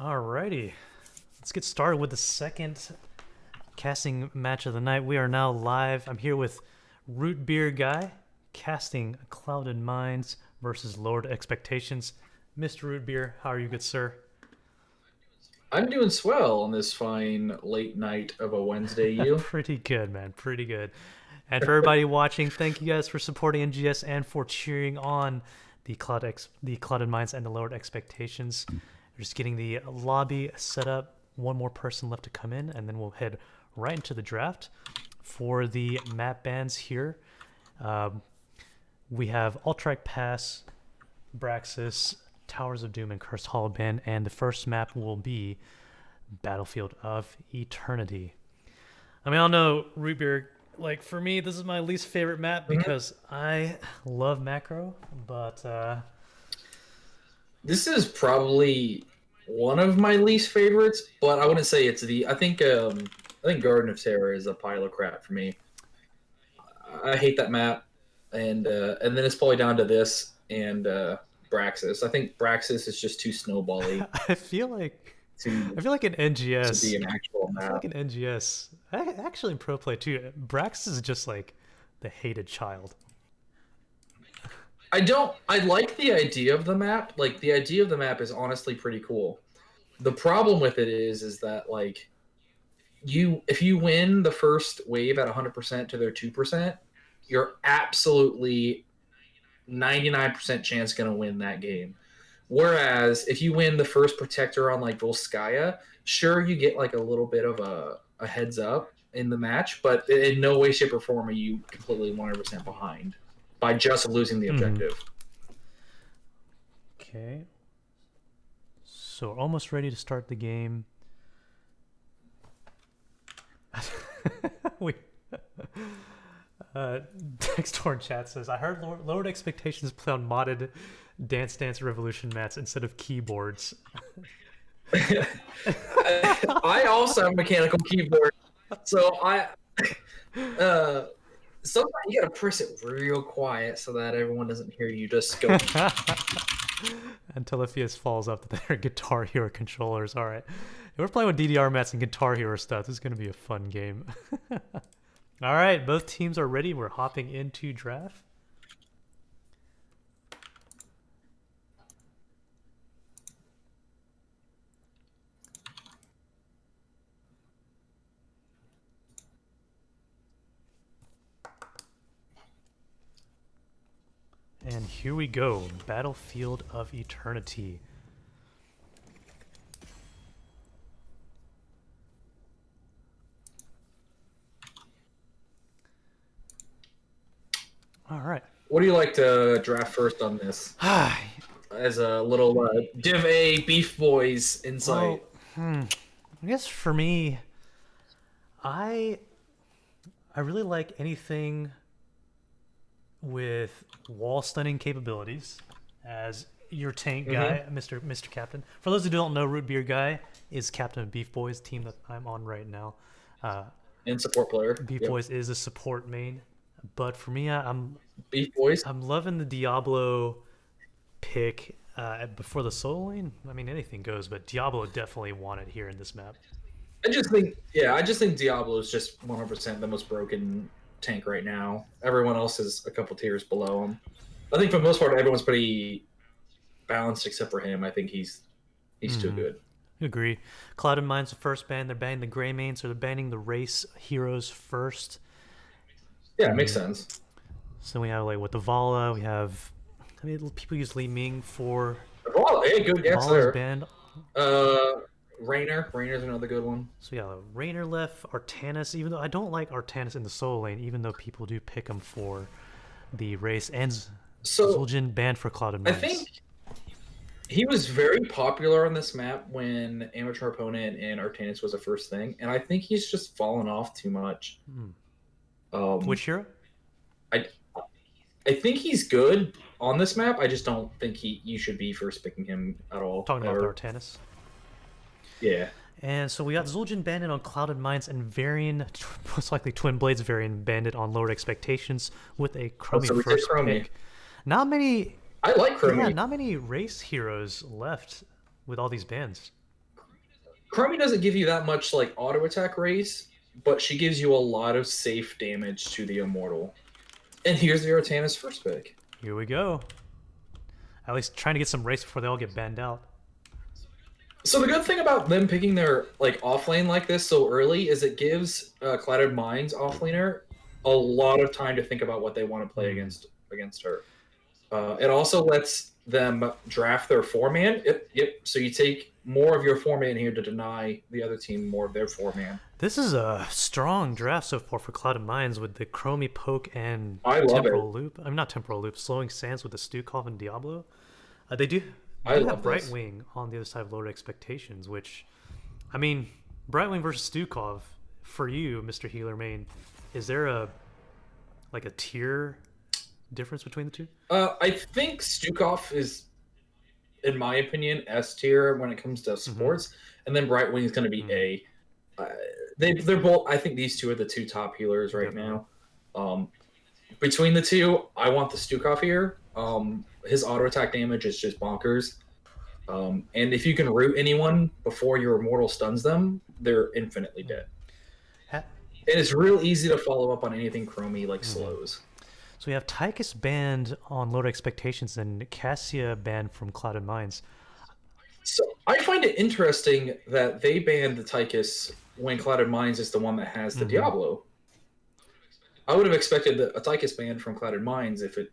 Alrighty, let's get started with the second casting match of the night. We are now live. I'm here with Root Beer Guy casting Clouded Minds versus Lowered Expectations. Mr. Root Beer, how are you, good sir? I'm doing swell on this fine late night of a Wednesday, you. Pretty good, man. Pretty good. And for everybody watching, thank you guys for supporting NGS and for cheering on the Clouded Minds and the Lowered Expectations. We're just getting the lobby set up. One more person left to come in, and then we'll head right into the draft. For the map bans here, we have Ultrike Pass, Braxis, Towers of Doom, and Cursed Hollow Band, and the first map will be Battlefield of Eternity. I mean, I don't know, Root Beer, like, for me, this is my least favorite map because I love macro, but This is probably one of my least favorites, but I wouldn't say it's the. I think Garden of Terror is a pile of crap for me. I hate that map, and then it's probably down to this and Braxis. I think Braxis is just too snowbally I feel like to I feel like an to NGS. be an actual I feel like map. an NGS. Actually, in pro play too, Brax is just like the hated child. I like the idea of the map. Like the idea of the map is honestly pretty cool. The problem with it is that like if you win the first wave at 100% to their 2%, you're absolutely 99% chance going to win that game. Whereas if you win the first protector on like Volskaya, sure you get like a little bit of a heads up in the match, but in no way, shape, or form are you completely 100% behind by just losing the objective. Okay. So we're almost ready to start the game. we Dextor in chat says, I heard lowered expectations play on modded Dance Dance Revolution mats instead of keyboards. I also have a mechanical keyboard, so sometimes you gotta press it real quiet so that everyone doesn't hear you just go. And Telefius falls up to their Guitar Hero controllers. All right. We're playing with DDR mats and Guitar Hero stuff. This is going to be a fun game. All right. Both teams are ready. We're hopping into draft. And here we go. Battlefield of Eternity. All right. What do you like to draft first on this? As a little Div A Beef Boys insight. Well, I guess for me, I really like anything with wall stunning capabilities as your tank guy, Mr. Captain. For those who don't know, Root Beer Guy is captain of Beef Boys, team that I'm on right now. And support player. Beef Boys is a support main, but for me, Beef Boys. I'm loving the Diablo pick before the solo lane. I mean, anything goes, but Diablo definitely won it here in this map. I just think Diablo is just 100% the most broken tank right now. Everyone else is a couple tiers below him. I think for the most part, everyone's pretty balanced except for him. I think he's too good. Agree. Clouded Mind's the first ban. They're banning the gray main, so they're banning the race heroes first. Yeah, it makes sense. So we have like with the Vala, we have. I mean, people use Li Ming for. Oh, hey, good guess there. Banned. Rainer's another good one. So yeah, Rainer left, Artanis, even though I don't like Artanis in the solo lane, even though people do pick him for the race, and Zul'jin banned for Clouded Minds. I think he was very popular on this map when Amateur Opponent and Artanis was the first thing, and I think he's just fallen off too much. Which hero? I think he's good on this map. I just don't think you should be first picking him at all. Talking about Artanis. Yeah. And so we got Zul'jin banded on Clouded Minds and Varian, most likely Twin Blades Varian banded on Lowered Expectations with a Chromie first pick. Not many. I like Chromie. Yeah, not many race heroes left with all these bans. Chromie doesn't give you that much like auto attack race, but she gives you a lot of safe damage to the Immortal. And here's the Artana's first pick. Here we go. At least trying to get some race before they all get banned out. So the good thing about them picking their like off lane like this so early is it gives Clouded Minds offlaner a lot of time to think about what they want to play against her. It also lets them draft their 4-man. Yep. So you take more of your 4-man here to deny the other team more of their 4-man. This is a strong draft so far for Clouded Minds with the Chromie Poke and Temporal Loop. I'm not Temporal Loop, Slowing Sands with the Stukov and Diablo. They do I love Brightwing on the other side of Lowered Expectations, which, I mean, Brightwing versus Stukov, for you, Mr. Healer Main, is there a tier difference between the two? I think Stukov is, in my opinion, S tier when it comes to sports, and then Brightwing is going to be A. They're both. I think these two are the two top healers right now. Between the two, I want the Stukov here. His auto attack damage is just bonkers. And if you can root anyone before your Immortal stuns them, they're infinitely dead. And it's real easy to follow up on anything Chromie like slows. So we have Tychus banned on Lowered Expectations and Cassia banned from Clouded Minds. So I find it interesting that they banned the Tychus when Clouded Minds is the one that has the Diablo. I would have expected a Tychus ban from Clouded Minds if it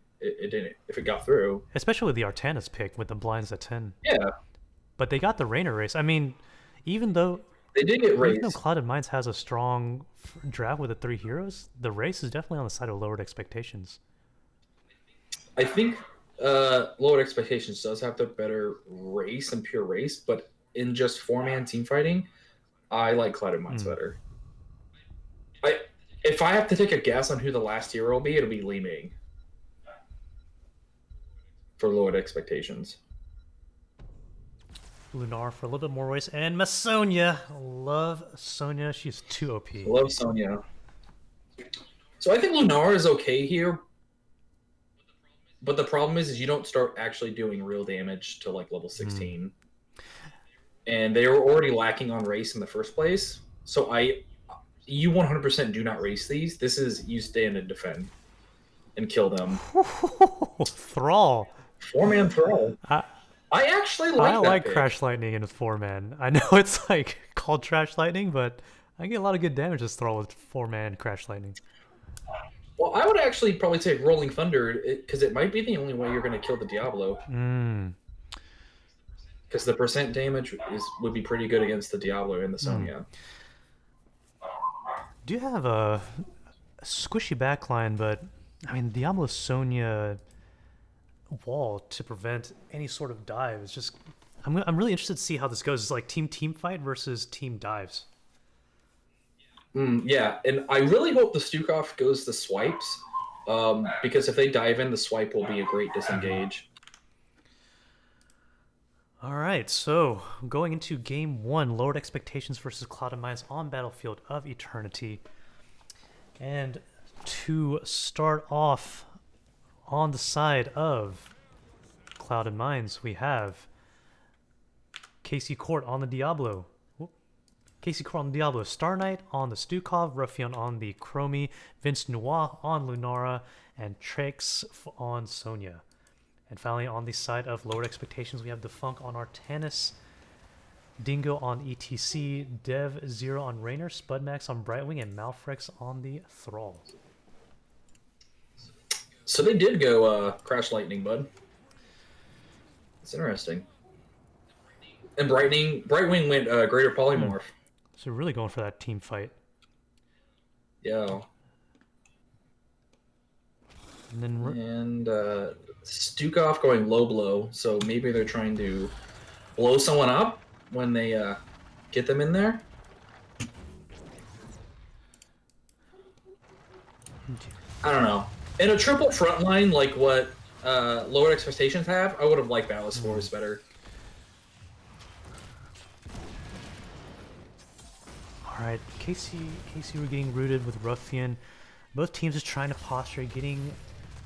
got through. Especially with the Artana's pick with the blinds at 10. Yeah. But they got the Rainer race. I mean, even though they did get raised. Even though Clouded Minds has a strong draft with the 3 heroes, the race is definitely on the side of Lowered Expectations. I think Lowered Expectations does have the better race and pure race, but in just 4-man team fighting, I like Clouded Minds better. If I have to take a guess on who the last hero will be, it'll be Li Ming for Lowered Expectations. Lunar for a little bit more race, and Masonia. Love Sonya. She's too OP. Love Sonya. So I think Lunar is okay here, but the problem is you don't start actually doing real damage to like level 16. And they were already lacking on race in the first place. So you 100% do not race these. This is you stand and defend and kill them. Thrall. 4-man Thrall. I actually like that. I like pick. Crash Lightning in 4-man. I know it's like called Trash Lightning, but I get a lot of good damage as Thrall with 4-man Crash Lightning. Well, I would actually probably take Rolling Thunder because it might be the only way you're going to kill the Diablo. Because the percent damage would be pretty good against the Diablo and the Sonya. Do you have a squishy backline, but I mean Diablo Sonya wall to prevent any sort of dive? It's just I'm really interested to see how this goes. It's like team fight versus team dives. Yeah, and I really hope the Stukov goes to swipes, because if they dive in, the swipe will be a great disengage. All right, so going into game 1, Lowered Expectations versus Clouded Minds on Battlefield of Eternity. And to start off on the side of Clouded Minds, we have Casey Court on the Diablo. Casey Court on the Diablo, Star Knight on the Stukov, Ruffian on the Chromie, Vince Noir on Lunara, and Trex on Sonya. And finally, on the side of Lowered Expectations, we have Defunk on Artanis, Dingo on ETC, Dev Zero on Rainer, Spudmax on Brightwing, and Malfrex on the Thrall. So they did go Crash Lightning, bud. It's interesting. And Brightwing went Greater Polymorph. So really going for that team fight. Yeah. And Stukov going low blow, so maybe they're trying to blow someone up when they get them in there. I don't know. In a triple front line like what Lowered Expectations have, I would have liked Ballast Force better. Alright, Casey were getting rooted with Ruffian. Both teams are trying to posture, getting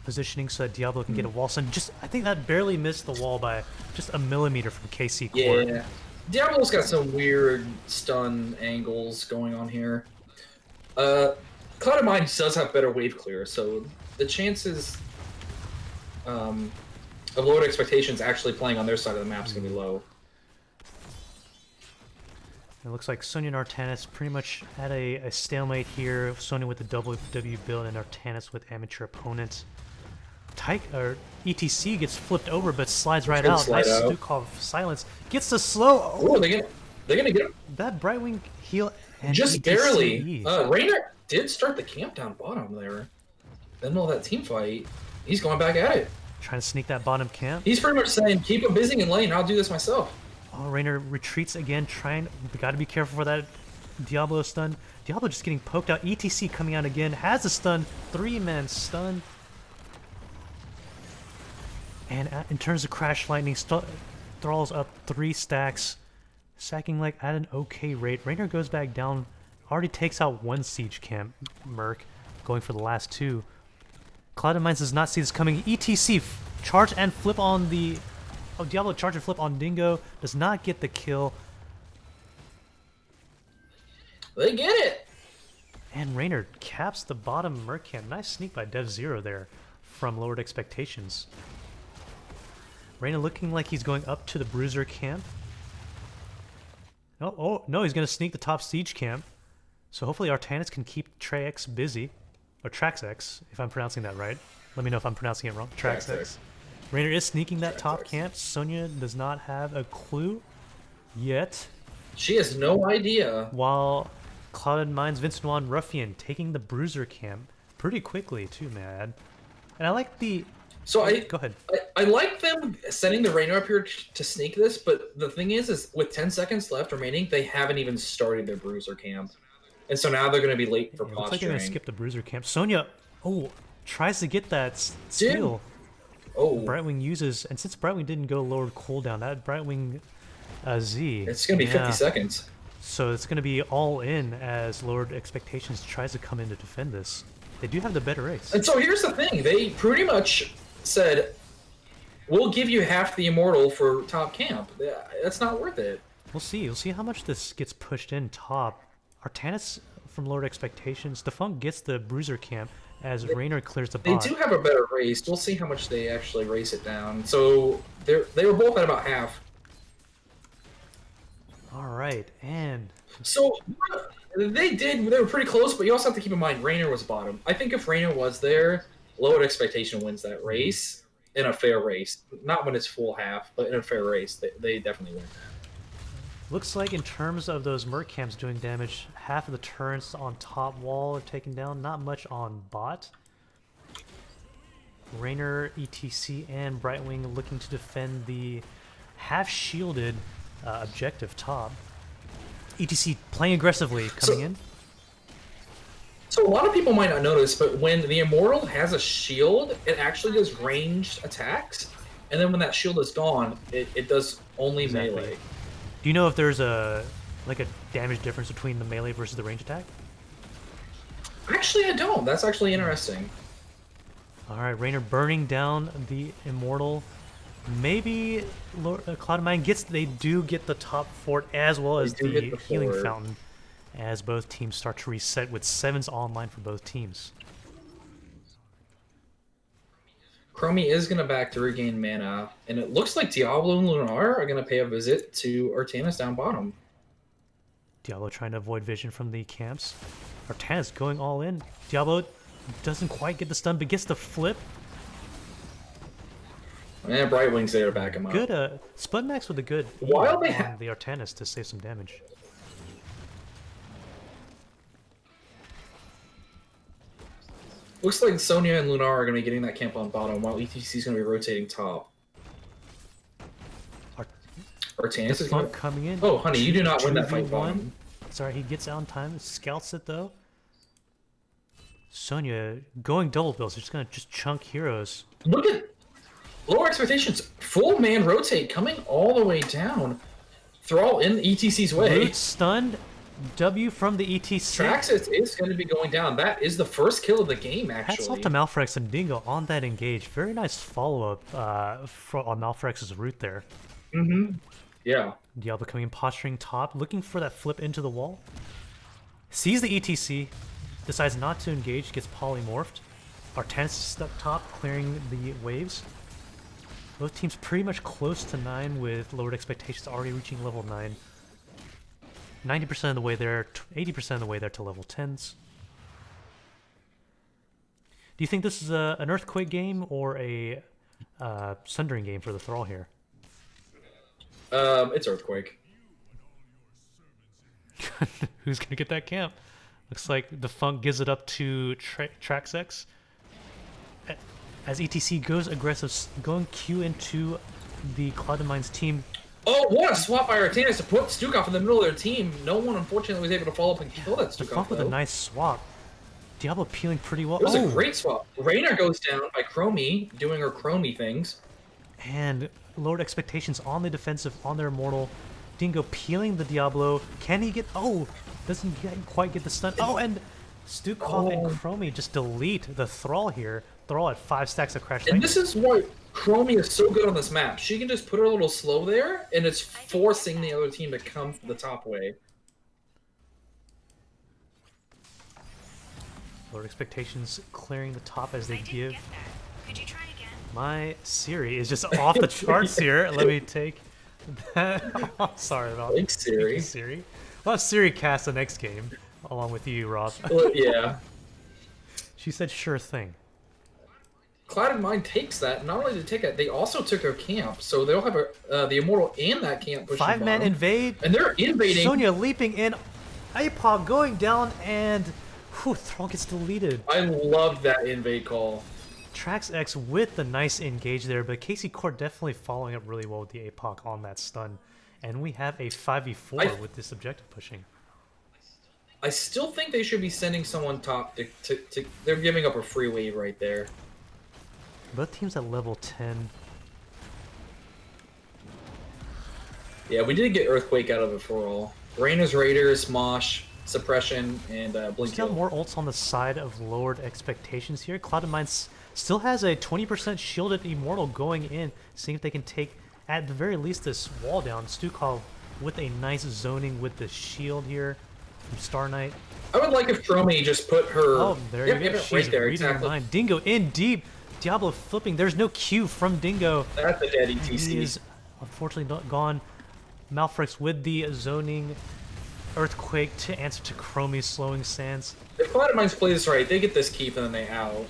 positioning so that Diablo can get a wall stun. I think that barely missed the wall by just a millimeter from KC Court. Yeah. Diablo's got some weird stun angles going on here. Cloud of Mines does have better wave clear, so the chances of lowered expectations actually playing on their side of the map is going to be low. It looks like Sonya and Artanis pretty much at a stalemate here. Sonya with the double W build and Artanis with amateur opponents. ETC gets flipped over but slides right out. Nice Stukov silence. Gets the slow. Oh, they're gonna get him. That Brightwing heal and just ETC. Barely. Raynor did start the camp down bottom there. Then all that team fight, he's going back at it. Trying to sneak that bottom camp. He's pretty much saying, keep him busy in lane, I'll do this myself. Oh, Raynor retreats again, we gotta be careful for that Diablo stun. Diablo just getting poked out. ETC coming out again, has a stun, 3-man stun. And in terms of Crash Lightning, Thrall's up 3 stacks, sacking like at an okay rate. Raynor goes back down, already takes out 1 siege camp, Merc, going for the last 2. Cloud of Mines does not see this coming. ETC charge and flip on the... Oh, Diablo charge and flip on Dingo. Does not get the kill. They get it! And Raynor caps the bottom Merc camp. Nice sneak by Dev Zero there from lowered expectations. Raynor looking like he's going up to the Bruiser camp. Oh, no, he's going to sneak the top siege camp. So hopefully Artanis can keep Trax busy. Or Traxx, if I'm pronouncing that right. Let me know if I'm pronouncing it wrong. Traxx. Raynor is sneaking that top camp. Sonya does not have a clue yet. She has no idea. While Clouded Mines, Vincent Wan, Ruffian taking the Bruiser camp pretty quickly too, man. And I like the... So go ahead. I like them sending the Raynor up here to sneak this, but the thing is with 10 seconds left remaining, they haven't even started their Bruiser camp. And so now they're going to be late for posturing. Looks like they're going to skip the Bruiser camp. Sonya, tries to get that steal. Oh. Brightwing uses, and since Brightwing didn't go lowered cooldown, that Brightwing Z. It's going to be 50 seconds. So it's going to be all in as lowered expectations tries to come in to defend this. They do have the better race. And so here's the thing. They pretty much said, we'll give you half the Immortal for top camp. That's not worth it. We'll see. We'll see how much this gets pushed in top. Artanis from lowered expectations. Defunct gets the Bruiser camp as Raynor clears the bot. They do have a better race. We'll see how much they actually race it down. So they were both at about half. All right, and so they were pretty close, but you also have to keep in mind Raynor was bottom. I think if Raynor was there, lowered expectation wins that race in a fair race. Not when it's full half, but in a fair race, they definitely win that. Looks like in terms of those Merc camps doing damage, half of the turrets on top wall are taken down, not much on bot. Raynor, ETC, and Brightwing looking to defend the half-shielded objective top. ETC playing aggressively, coming in. So a lot of people might not notice, but when the Immortal has a shield, it actually does ranged attacks. And then when that shield is gone, it does only melee. Do you know if there's a damage difference between the melee versus the range attack? Actually, I don't. That's actually interesting. All right, Raynor burning down the Immortal. Maybe Cloud of Mine they do get the top fort as well as the healing fountain as both teams start to reset with 7s online for both teams. Chromie is going to back to regain mana, and it looks like Diablo and Lunar are going to pay a visit to Artanis down bottom. Diablo trying to avoid vision from the camps. Artanis going all in. Diablo doesn't quite get the stun, but gets the flip. And Brightwing's there to back him up. Good, Spudmax with a good While they on the Artanis to save some damage. Looks like Sonya and Lunar are going to be getting that camp on bottom, while ETC is going to be rotating top. Artanis is coming in. Oh, honey, you do not win that fight bottom. Sorry, he gets out in time, scouts it though. Sonya going double bills, just going to chunk heroes. Look at lower expectations. Full man rotate coming all the way down. Thrall in ETC's way. Root stunned. W from the ETC. Traxxas is going to be going down. That is the first kill of the game, actually. Hats off to Malfrex and Dingo on that engage. Very nice follow-up on Malfrex's route there. Mm-hmm. Yeah. Diablo coming in, posturing top, looking for that flip into the wall. Sees the ETC, decides not to engage, gets polymorphed. Artanis stuck top, clearing the waves. Both teams pretty much close to 9 with lowered expectations already reaching level 9. 90% of the way there, 80% of the way there to level 10s. Do you think this is an Earthquake game or a Sundering game for the Thrall here? It's Earthquake. Who's gonna get that camp? Looks like the Funk gives it up to Traxx. As ETC goes aggressive, going Q into the Cloud9's team. Oh, what a swap by Artanis to put Stukov in the middle of their team. No one, unfortunately, was able to follow up and kill that The Stukov, Funk with a nice swap. Diablo peeling pretty well. It was a great swap. Raynor goes down by Chromie, doing her Chromie things. And lowered expectations on the defensive, on their Immortal. Dingo peeling the Diablo. Can he get... Oh, doesn't quite get the stun. Oh, and Stukov and Chromie just delete the Thrall here. Thrall at 5 stacks of Crash. And this is why Chromie is so good on this map. She can just put her little slow there, and it's forcing the other team to come the top way. Lowered expectations clearing the top as they give. Could you try again? My Siri is just off the charts here. Let me take that. Oh, sorry about Thanks, Siri. Thank you, Siri. We'll have Siri cast the next game along with you, Rob. Well, yeah. She said sure thing. Cloud9 takes that. Not only did they take it, they also took their camp. So they'll have the Immortal and that camp pushing 5-man bottom. invade. And they're invading. Sonya leaping in. APOC going down and whew, Thrall gets deleted. I love that invade call. Traxx with the nice engage there, but Casey Court definitely following up really well with the APOC on that stun. And we have a 5v4 with this objective pushing. I still think they should be sending someone top to they're giving up a free wave right there. Both teams at level 10. Yeah, we did get Earthquake out of it for all. Reyna's Raiders, Mosh, Suppression, and Blink. Still more ults on the side of lowered expectations here. Cloud9 still has a 20% shielded Immortal going in, seeing if they can take, at the very least, this wall down. Stukov with a nice zoning with the shield here from Star Knight. I would like if Chromie just put her... Oh, there you go. She's right there, reading her mind. Dingo in deep. Diablo flipping. There's no Q from Dingo. That's a dead ETC. He is unfortunately not gone. Malfrix with the zoning Earthquake to answer to Chromie's slowing stance. If Cloud9 play this right, they get this keep and then they out.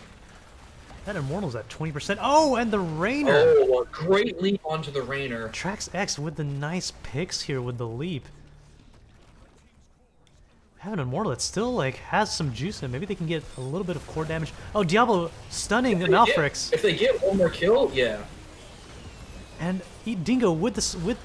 That Immortal's at 20%. Oh, and the Raynor. Oh, a great leap onto the Raynor. Traxx with the nice picks here with the leap. We have an Immortal that still like has some juice in it. Maybe they can get a little bit of core damage. Oh, Diablo stunning Malfrix. If they get one more kill, yeah. And Dingo with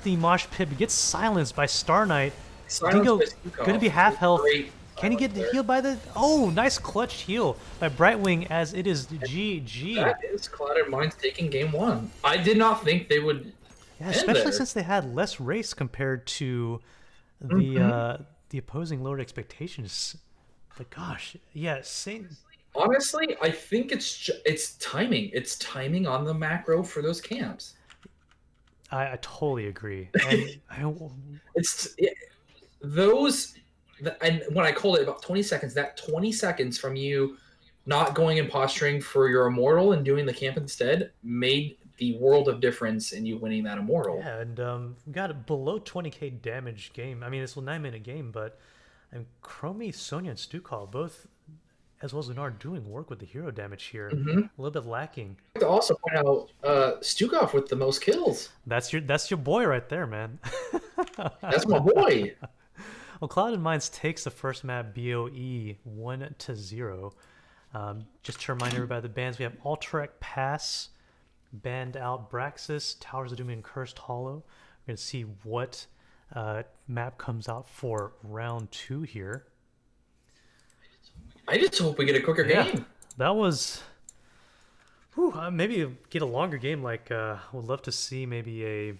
the Mosh Pit gets silenced by Star Knight. Silence Dingo by Stukov. gonna be half health. Great Can he get there. healed by the... Oh, nice clutch heal by Brightwing as it is GG. That is Cloud9's taking game 1. I did not think they would Yeah, end especially there. since they had less race compared to the opposing lowered expectations. But gosh, yeah, same. Honestly, I think it's timing. It's timing on the macro for those camps. I totally agree. And And when I called it about 20 seconds, that 20 seconds from you not going and posturing for your Immortal and doing the camp instead made the world of difference in you winning that Immortal. Yeah, and we got a below 20k damage game. I mean, it's a 9-minute game, but Chromie, Sonya, and Stukov both, as well as Lunar, doing work with the hero damage here. Mm-hmm. A little bit lacking. I have to also point out Stukov with the most kills. That's your boy right there, man. That's my boy. Well, Cloud9 takes the first map BOE 1-0. Just to remind everybody, the bans we have Alterac Pass, banned out Braxis, Towers of Doom, and Cursed Hollow. We're gonna see what map comes out for round 2 here. I just hope we get a quicker game. That was. Whew, maybe get a longer game. Like, would love to see maybe a.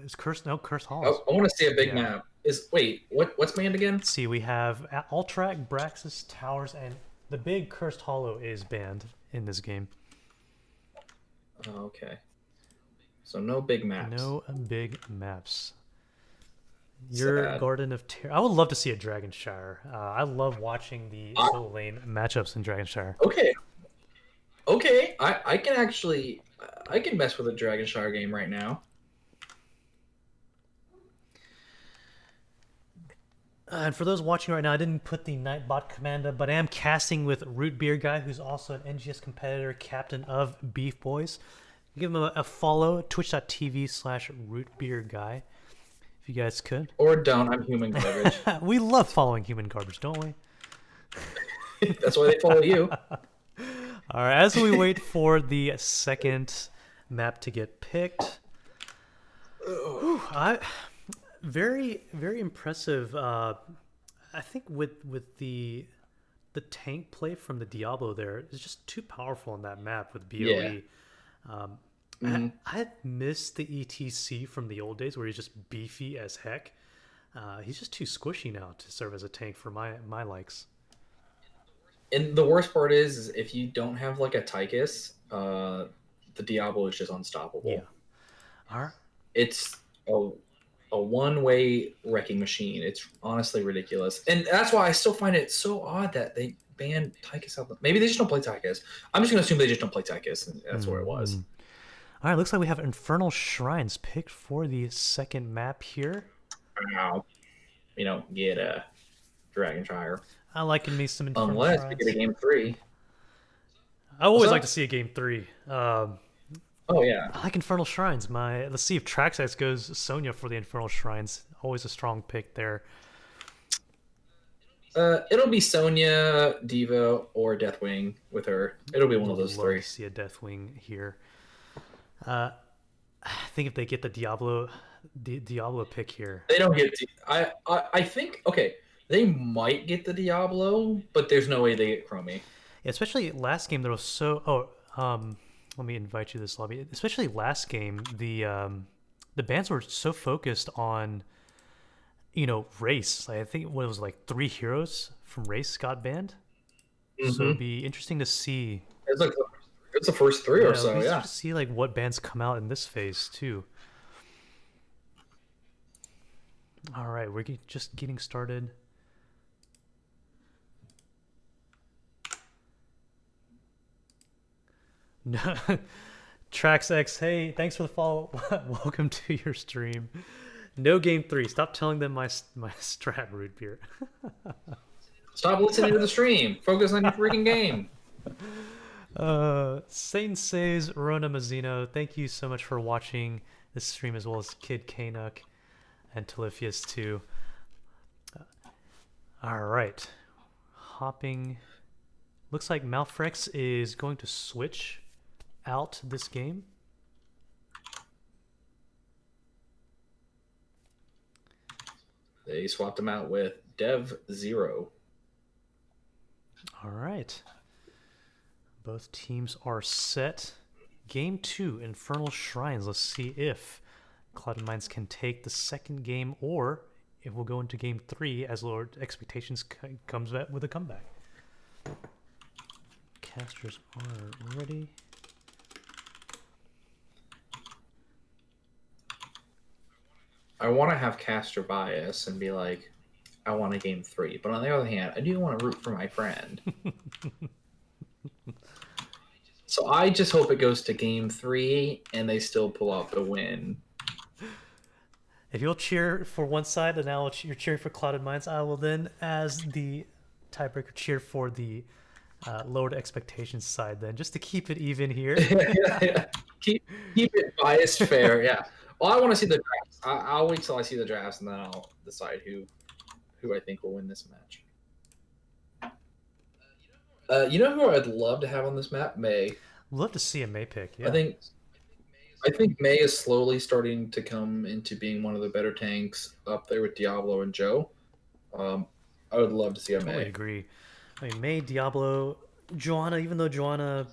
Is Cursed Hollow? I want to see a big map. What's banned again? Let's see, we have Alterac, Braxis, Towers, and the big Cursed Hollow is banned in this game. Oh, okay. So no big maps. No big maps. Your Sad. Garden of Terror. I would love to see a Dragonshire. I love watching the I, solo lane matchups in Dragonshire. okay, okay. I can actually I can mess with a Dragonshire game right now. And for those watching right now, I didn't put the Nightbot commander, but I am casting with Root Beer Guy, who's also an NGS competitor, captain of Beef Boys. Give him a follow, twitch.tv/rootbeerguy, if you guys could. Or don't. I'm human garbage. We love following human garbage, don't we? That's why they follow you. All right, as we wait for the second map to get picked, very impressive. I think with the tank play from the Diablo there is just too powerful on that map with BOE. Yeah. I missed the ETC from the old days where he's just beefy as heck. He's just too squishy now to serve as a tank for my likes. And the worst part is if you don't have like a Tychus, the Diablo is just unstoppable. Yeah. All right. It's a one-way wrecking machine. It's honestly ridiculous. And that's why I still find it so odd that they banned Tychus out. Maybe they just don't play Tychus. I'm just going to assume they just don't play Tychus, and that's where it was. All right, looks like we have Infernal Shrines picked for the second map here. Wow. You don't get a Dragonshire. I like me some Infernal Unless Shrines. we get a game 3. I always like to see a game 3. Oh, yeah. I like Infernal Shrines. Let's see if Traxxas goes Sonya for the Infernal Shrines. Always a strong pick there. It'll be Sonya, Diva, or Deathwing with her. It'll be one of those Love three. to see a Deathwing here. I think if they get the Diablo pick here, They don't get. I think okay. They might get the Diablo, but there's no way they get Chromie. especially last game there was let me invite you to this lobby. Especially last game, the bans were so focused on race. Like, I think what it was like 3 heroes from race got banned. So it'd be interesting to see. It's the first 3 or so. Yeah. To see like what bans come out in this phase too. All right, we're just getting started. No, TraxX, hey, thanks for the follow. Welcome to your stream. No game 3. Stop telling them my strat, Root Beer. Stop listening to the stream. Focus on your freaking game. Saint says Rona Mazzino, thank you so much for watching this stream, as well as Kid Canuck and Talifius too. All right, hopping. Looks like Malfrex is going to switch out this game. They swapped him out with Dev 0. All right. Both teams are set. Game 2, Infernal Shrines. Let's see if Cloud & Minds can take the second game, or if we'll go into game 3 as Lord Expectations comes back with a comeback. Casters are ready. I want to have caster bias and be like, I want a game 3. But on the other hand, I do want to root for my friend. So I just hope it goes to game 3 and they still pull out the win. If you'll cheer for one side and you're cheering for Clouded Minds, I will then, as the tiebreaker, cheer for the lowered expectations side then, just to keep it even here. Yeah. Keep it biased fair, yeah. Well, I want to see the drafts. I'll wait till I see the drafts, and then I'll decide who I think will win this match. You know who I'd love to have on this map? May. Love to see a May pick. Yeah. I think May is slowly starting to come into being one of the better tanks up there with Diablo and Joe. I would love to see a May. I agree. I mean, May, Diablo, Joanna. Even though Joanna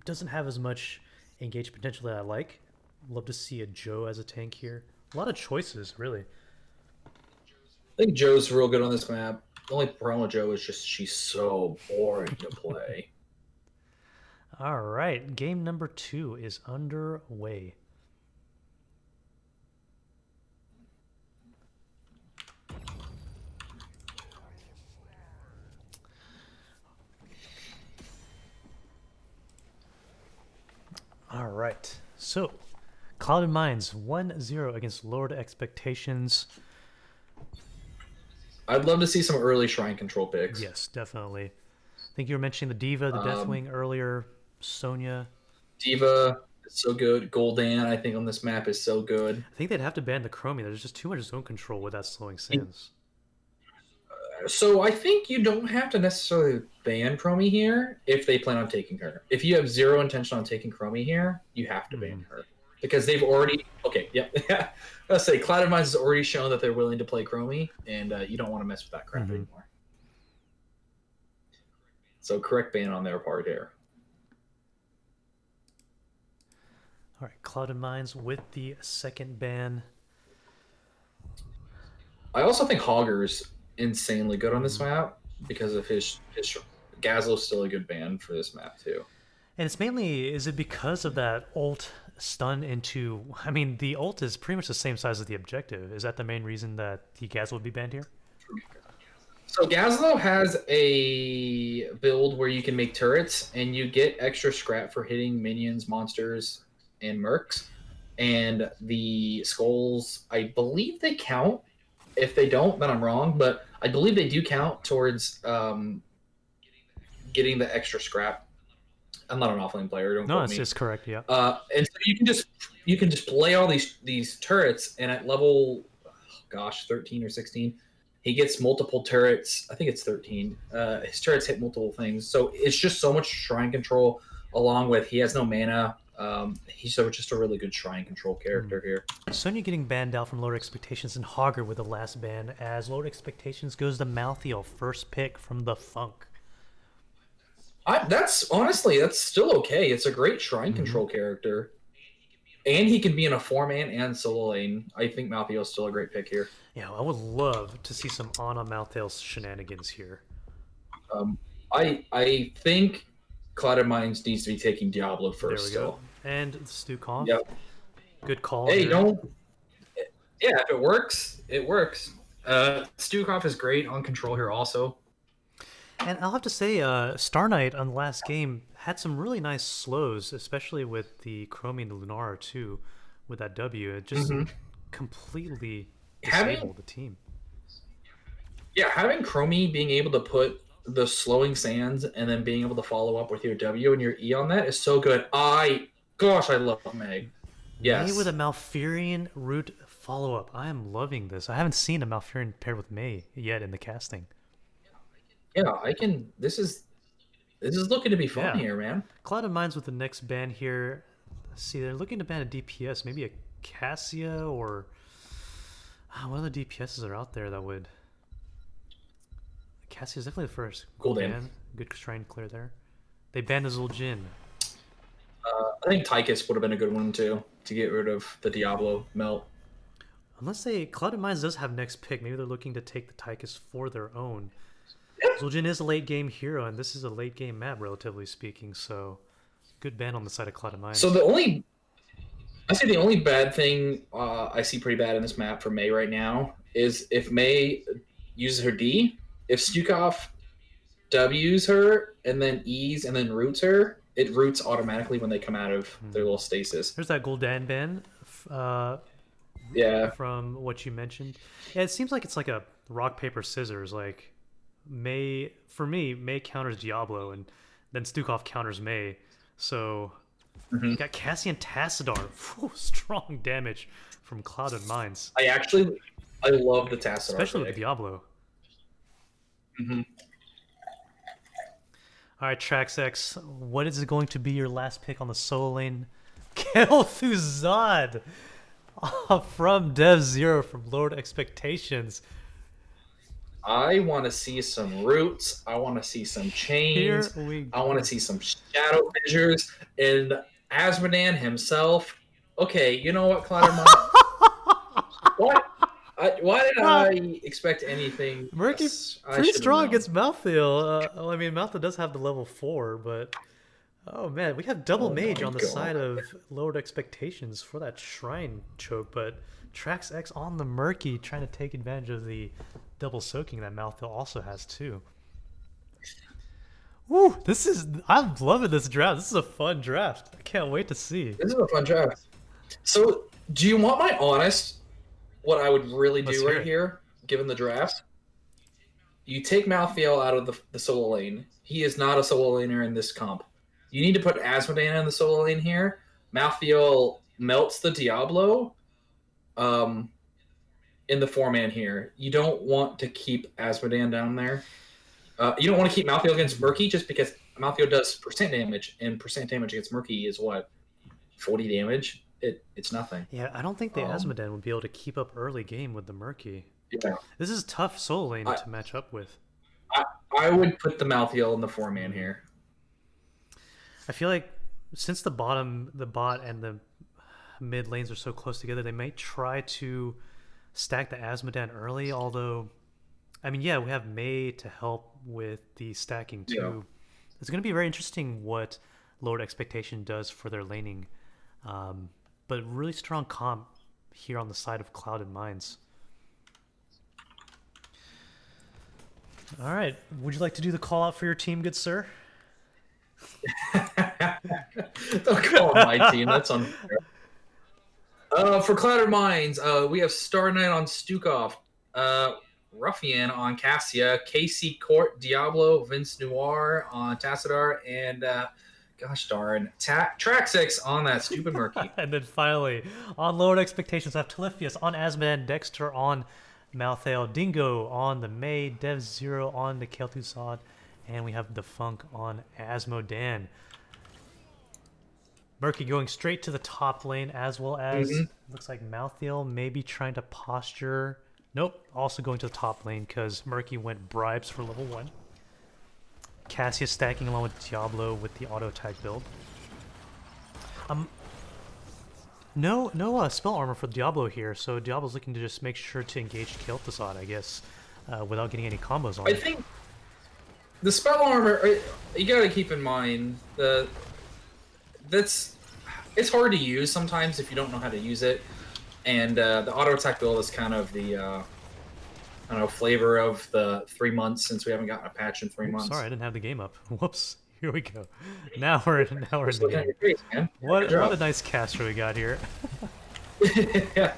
doesn't have as much engaged potential that I like, love to see a Joe as a tank here. A lot of choices, really. I think Joe's real good on this map. The only problem with Joe is just she's so boring to play. All right, game number 2 is underway. All right, so Clouded Minds 1-0 against Lowered Expectations. I'd love to see some early shrine control picks. Yes, definitely. I think you were mentioning the Diva, the Deathwing earlier, Sonya. Diva is so good. Goldan, I think, on this map is so good. I think they'd have to ban the Chromie. There's just too much zone control with that slowing sands. So I think you don't have to necessarily ban Chromie here if they plan on taking her. If you have zero intention on taking Chromie here, you have to ban her. Because they've already... Okay, yep. Let's say Clouded Minds has already shown that they're willing to play Chromie, and you don't want to mess with that crap anymore. So correct ban on their part here. All right, Clouded Minds with the second ban. I also think Hogger's insanely good on this map because of his Gazlo's still a good ban for this map too. And it's mainly, is it because of that ult stun into, I mean, the ult is pretty much the same size as the objective. Is that the main reason that the Gazlo would be banned here? So Gazlo has a build where you can make turrets and you get extra scrap for hitting minions, monsters, and mercs. And the skulls, I believe they count. If they don't, then I'm wrong, but I believe they do count towards getting the extra scrap. I'm not an offlane player. Don't quote me. No, it's correct. Yeah. And so you can just play all these turrets, and at level, 13 or 16, he gets multiple turrets. I think it's 13. His turrets hit multiple things, so it's just so much shrine control. Along with he has no mana. He's just a really good shrine control character here. Sonya getting banned out from Lowered Expectations and Hogger with the last ban, as Lowered Expectations goes to Malthael, first pick from the Funk. That's still okay. It's a great shrine control character. And he can be in a 4-man and solo lane. I think Malthael's still a great pick here. Yeah, I would love to see some Ana Malthael's shenanigans here. I think Clouded Minds needs to be taking Diablo first. There we go. And Stukov. Yep. Good call. Hey, don't... Yeah, if it works, it works. Stukov is great on control here also. And I'll have to say, Star Knight on the last game had some really nice slows, especially with the Chromie and the Lunara too, with that W. It just completely disabled the team. Yeah, having Chromie being able to put the slowing sands and then being able to follow up with your W and your E on that is so good. I love Meg. Yes. May with a Malfurion root follow-up. I am loving this. I haven't seen a Malfurion paired with May yet in the casting. Yeah, I can. This is looking to be fun here, man. Clouded Minds with the next ban here. Let's see, they're looking to ban a DPS, maybe a Cassia or what other DPSs are out there that would. Cassia's definitely the first. Goldan. Good shrine clear there. They banned the Zul'jin. I think Tychus would have been a good one too to get rid of the Diablo melt. Unless Clouded Minds does have next pick, maybe they're looking to take the Tychus for their own. Zul'jin is a late game hero, and this is a late game map, relatively speaking. So, good ban on the side of Clouded Minds. So the only bad thing I see pretty bad in this map for May right now is if May uses her D. If Stukov W's her and then E's and then roots her, it roots automatically when they come out of their little stasis. There's that Goldan ban. Yeah. From what you mentioned, yeah, it seems like it's like a rock paper scissors. Like May counters Diablo, and then Stukov counters May. So you got Cassian Tassadar. Strong damage from Clouded Minds. I love the Tassadar, especially with Diablo. All right, TraxX, what is going to be your last pick on the solo lane? Kel'Thuzad from Dev Zero from Lowered Expectations. I want to see some roots. I want to see some chains. I want to see some shadow fissures. And Asmodan himself. Okay, you know what, Clouded Minds? What? Why did I expect anything? Murky pretty strong against Malthael. I mean, Malthael does have the level 4, but Oh man, we have double Oh mage my on the god. side of lowered expectations for that shrine choke, but Trax X on the Murky trying to take advantage of the double soaking that Malthil also has too. Woo! I'm loving this draft. This is a fun draft. I can't wait to see. This is a fun draft. So, do you want my honest? What I would really Let's do hear right it. here, given the draft, you take Malthael out of the solo lane. He is not a solo laner in this comp. You need to put Asmodan in the solo lane here. Malthael melts the Diablo um, in the 4-man here. You don't want to keep Asmodan down there. You don't want to keep Malthael against Murky just because Malthael does percent damage, and percent damage against Murky is what? 40 damage? It's nothing. Yeah, I don't think the Um, Asmodan would be able to keep up early game with the Murky. yeah. This is tough solo lane I, to match up with. I, I would put the Malthael in the 4-man here. I feel like since the bot and the mid lanes are so close together, they might try to stack the Asmodan early. Although, I mean, yeah, we have Mei to help with the stacking too. Yeah. It's going to be very interesting what Lowered Expectation does for their laning. But really strong comp here on the side of Clouded Minds. All right, would you like to do the call out for your team, good sir? Don't call it my team. That's unfair. For Clouded Minds, we have Star Knight on Stukov, Ruffian on Cassia, Casey Court, Diablo, Vince Noir on Tassadar, and gosh darn, Traxix on that stupid Murky. And then finally, on Lowered Expectations, I have Telefius on Asmodan, Dexter on Malthael, Dingo on the May, Dev Zero on the Kel'Thuzad, and we have the Funk on Asmodan. Murky going straight to the top lane, as well as looks like Malthael maybe trying to posture. Nope, also going to the top lane because Murky went bribes for level 1. Cassia stacking along with Diablo with the auto attack build. No spell armor for Diablo here, so Diablo's looking to just make sure to engage Kel'Thuzad, I guess, without getting any combos on I it. think the spell armor, you gotta keep in mind it's hard to use sometimes if you don't know how to use it, and the auto attack build is kind of the I don't know, flavor of the 3 months since we haven't gotten a patch in 3 months. Sorry, I didn't have the game up. Whoops. Here we go. Now we're in Just the looking at game. your face, man. What a nice caster we got here. Yeah.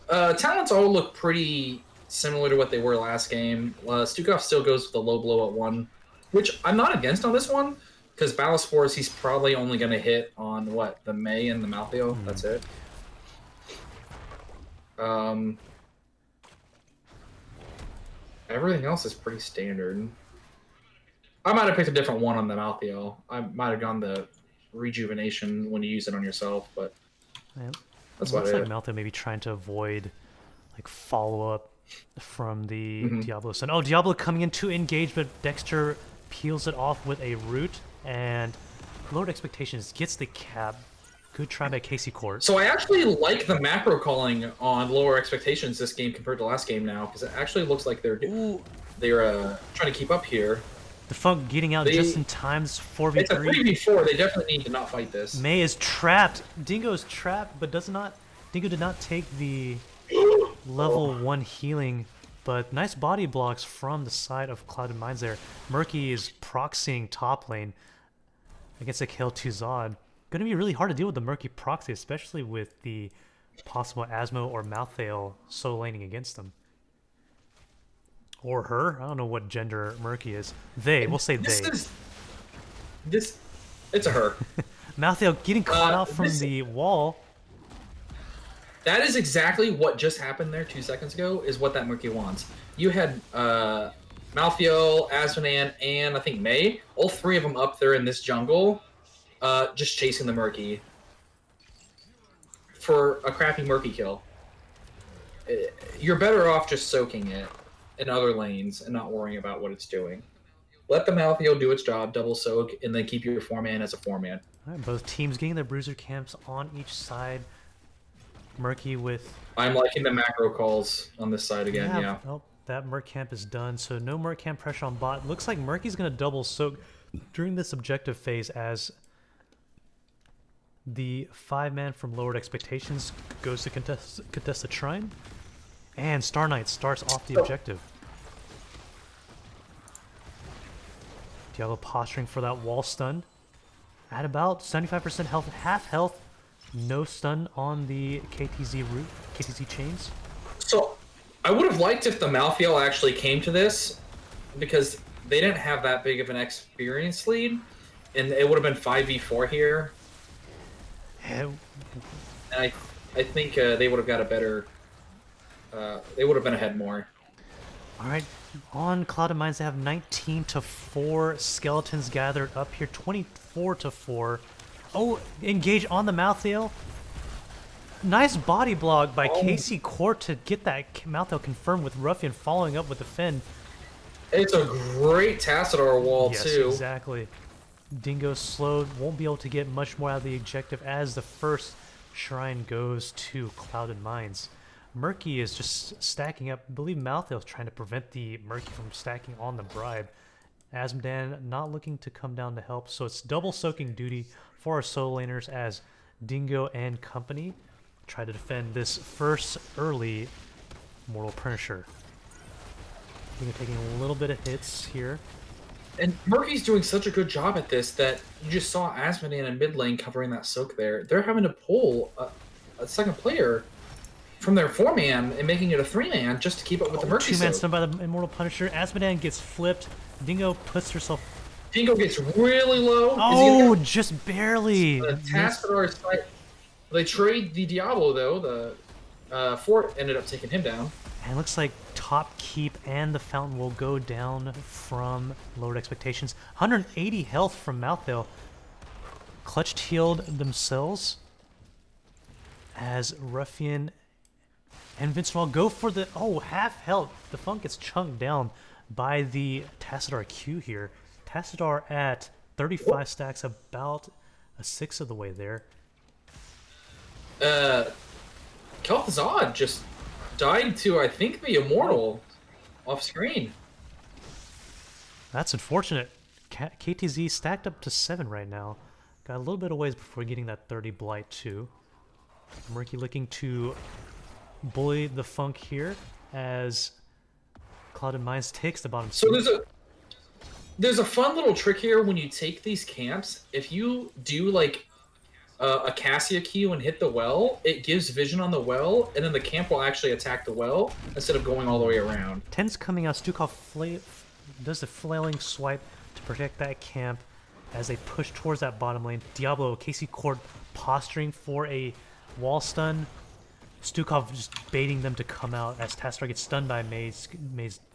Talents all look pretty similar to what they were last game. Stukov still goes with the low blow at 1, which I'm not against on this one, because Ballast Force, he's probably only going to hit on, what, the May and the Maltheo? That's it. Everything else is pretty standard. I might have picked a different one on the Maltheo. I might have gone the rejuvenation when you use it on yourself, but Man, that's it looks about like it. Maltheo maybe trying to avoid like follow-up from the Diablo Sun. Oh, Diablo coming in to engage, but Dexter peels it off with a root, and Lowered Expectations gets the cap. Good try by Casey Court. So I actually like the macro calling on lower expectations this game compared to last game now, because it actually looks like they're trying to keep up here. The Funk getting out just in time. It's It's a 4v3. 3v4. They definitely need to not fight this. May is trapped. Dingo is trapped, but Dingo did not take the level 1 healing, but nice body blocks from the side of Clouded Minds there. Murky is proxying top lane against a Kel'Thuzad. Going to be really hard to deal with the Murky proxy, especially with the possible Asmo or Malthael solo laning against them. Or her. I don't know what gender Murky is. They. We'll say they. It's a her. Malthael getting caught out from this- the wall. That is exactly what just happened there 2 seconds ago, is what that Murky wants. You had Malthael, Asmodan, and I think May, all 3 of them up there in this jungle, just chasing the Murky for a crappy Murky kill. You're better off just soaking it in other lanes and not worrying about what it's doing. Let the Malthael do its job, double soak, and then keep your 4-man as a 4-man. All right, both teams getting their bruiser camps on each side. Murky with... I'm liking the macro calls on this side again, yeah. Oh, that Merc camp is done, so no Merc camp pressure on bot. Looks like Murky's going to double soak during this objective phase as the 5-man from Lowered Expectations goes to contest the Shrine, and Star Knight starts off the objective. Diablo posturing for that wall stun at about 75% health, half health, no stun on the KTZ route, KTZ chains. So I would have liked if the Malthael actually came to this, because they didn't have that big of an experience lead, and it would have been 5v4 here. And I think they would have got a better. They would have been ahead more. All right, on Clouded Mines they have 19-4 skeletons gathered up here, 24-4. Oh, engage on the Malthael. Nice body block by Casey Court to get that Malthael confirmed with Ruffian following up with the Finn. It's a great Tassadar wall too. Yes, exactly. Dingo slowed, won't be able to get much more out of the objective as the first shrine goes to Clouded Mines. Murky is just stacking up. I believe Malthael is trying to prevent the Murky from stacking on the bribe. Asmodan not looking to come down to help, so it's double soaking duty for our solo laners as Dingo and company try to defend this first early Mortal Punisher. Dingo taking a little bit of hits here. And Murky's doing such a good job at this that you just saw Asmodan in mid lane covering that soak there. They're having to pull a second player from their 4-man and making it a 3-man just to keep up with the Murky 2-man soak. stun by the Immortal Punisher. Asmodan gets flipped. Dingo puts herself... Dingo gets really low. Oh, just barely. The Tassadar side. They trade the Diablo though. The Fort ended up taking him down. And it looks like top keep and the fountain will go down from Lowered Expectations. 180 health from Malthael. Clutched healed themselves as Ruffian and Vince Wall go for the half health. The Funk gets chunked down by the Tassadar Q here. Tassadar at 35 stacks, about a sixth of the way there. Kel'Thuzad just died to, I think, the Immortal off screen. That's unfortunate. KTZ stacked up to 7 right now. Got a little bit of ways before getting that 30 Blight too. Murky looking to bully the Funk here as Clouded Mines takes the bottom. So there's a fun little trick here when you take these camps. If you do like a Cassia Q and hit the well, it gives vision on the well, and then the camp will actually attack the well instead of going all the way around. 10's coming out. Stukov does the flailing swipe to protect that camp as they push towards that bottom lane. Diablo, Casey Court posturing for a wall stun. Stukov just baiting them to come out as Tassadar gets stunned by Maze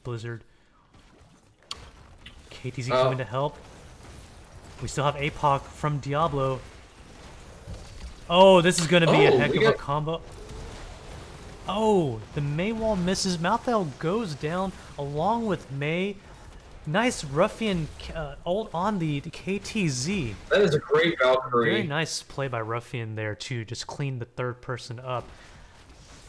Blizzard. KTZ coming to help. We still have APOC from Diablo. Oh, this is going to be a heck of a combo. Oh, the May wall misses. Malthael goes down along with May. Nice Ruffian ult on the KTZ. That is a great Valkyrie. Very nice play by Ruffian there to just clean the third person up.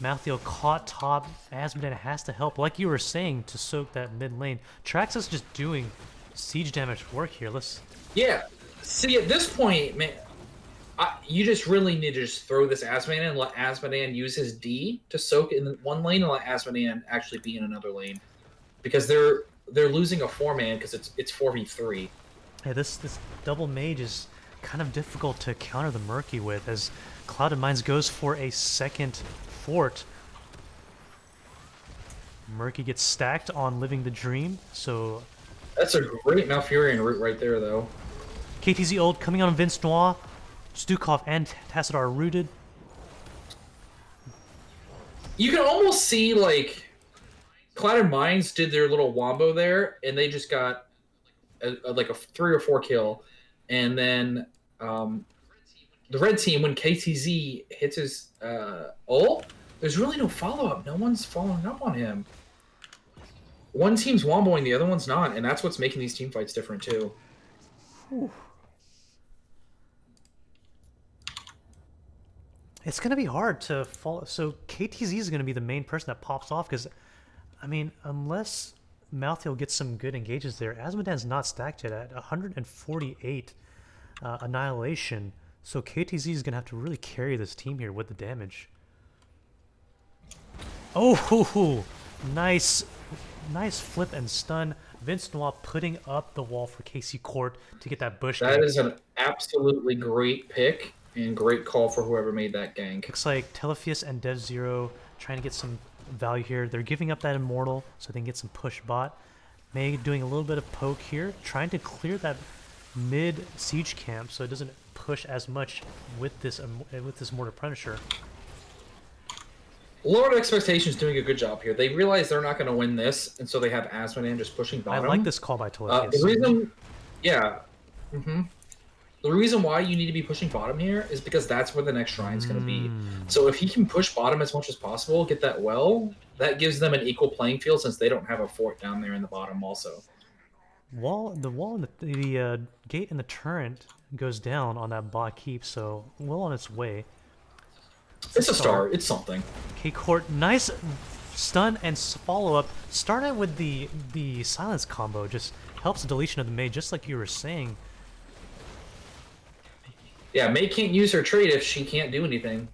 Malthael caught top. Asmodan has to help, like you were saying, to soak that mid lane. Traxxas just doing siege damage work here. Yeah. See, at this point, man, you just really need to just throw this Asmodan and let Asmodan use his D to soak in one lane and let Asmodan actually be in another lane, because they're losing a 4-man because it's 4v3. Yeah, this double mage is kind of difficult to counter the Murky with, as Clouded Mines goes for a second fort. Murky gets stacked on Living the Dream, so... That's a great Malfurion route right there, though. KTZ ult coming on Vince Noir. Stukov and Tassadar are rooted. You can almost see, like, Clouded Mines did their little wombo there, and they just got like a 3 or 4 kill. And then the red team, when KTZ hits his ult, there's really no follow-up. No one's following up on him. One team's womboing, the other one's not, and that's what's making these team fights different, too. Whew. It's going to be hard to follow. So KTZ is going to be the main person that pops off because, I mean, unless Malthael gets some good engages there. Asmodan's not stacked yet at 148 Annihilation. So KTZ is going to have to really carry this team here with the damage. Oh, hoo, hoo. Nice flip and stun. Vince Noir putting up the wall for KC Court to get that bush. That is an absolutely great pick and great call for whoever made that gank. Looks like Telephius and Dev Zero trying to get some value here. They're giving up that Immortal so they can get some push bot. May doing a little bit of poke here, trying to clear that mid siege camp so it doesn't push as much with this Mortar Punisher. Lord Expectations doing a good job here. They realize they're not going to win this, and so they have Asmodan just pushing bottom. I like this call by Telephius. The reason, yeah, the reason why you need to be pushing bottom here is because that's where the next shrine's going to be. So if he can push bottom as much as possible, get that well, that gives them an equal playing field since they don't have a fort down there in the bottom also. The wall and the gate and the turret goes down on that bot keep, so well on its way. It's a start. It's something. K-Court, nice stun and follow-up. Starting with the silence combo just helps the deletion of the Mei, just like you were saying. Yeah, Mei can't use her trait if she can't do anything.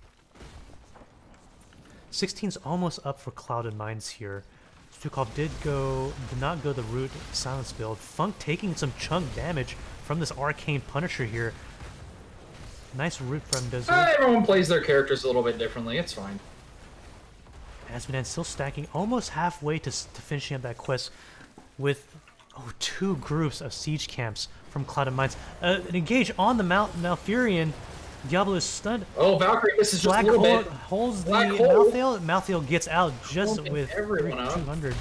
16's almost up for Clouded Minds here. Stukov did not go the root silence build. Funk taking some chunk damage from this Arcane Punisher here. Nice root from Desert. Everyone plays their characters a little bit differently. It's fine. Asmodan still stacking, almost halfway to finishing up that quest with 2 groups of siege camps from Clouded Mines. Engage on the Malfurion. Diablo is stunned. Oh, Valkyrie, this is just Black a little hole bit. holds the Black hole. Malthael. Malthael gets out just with 200.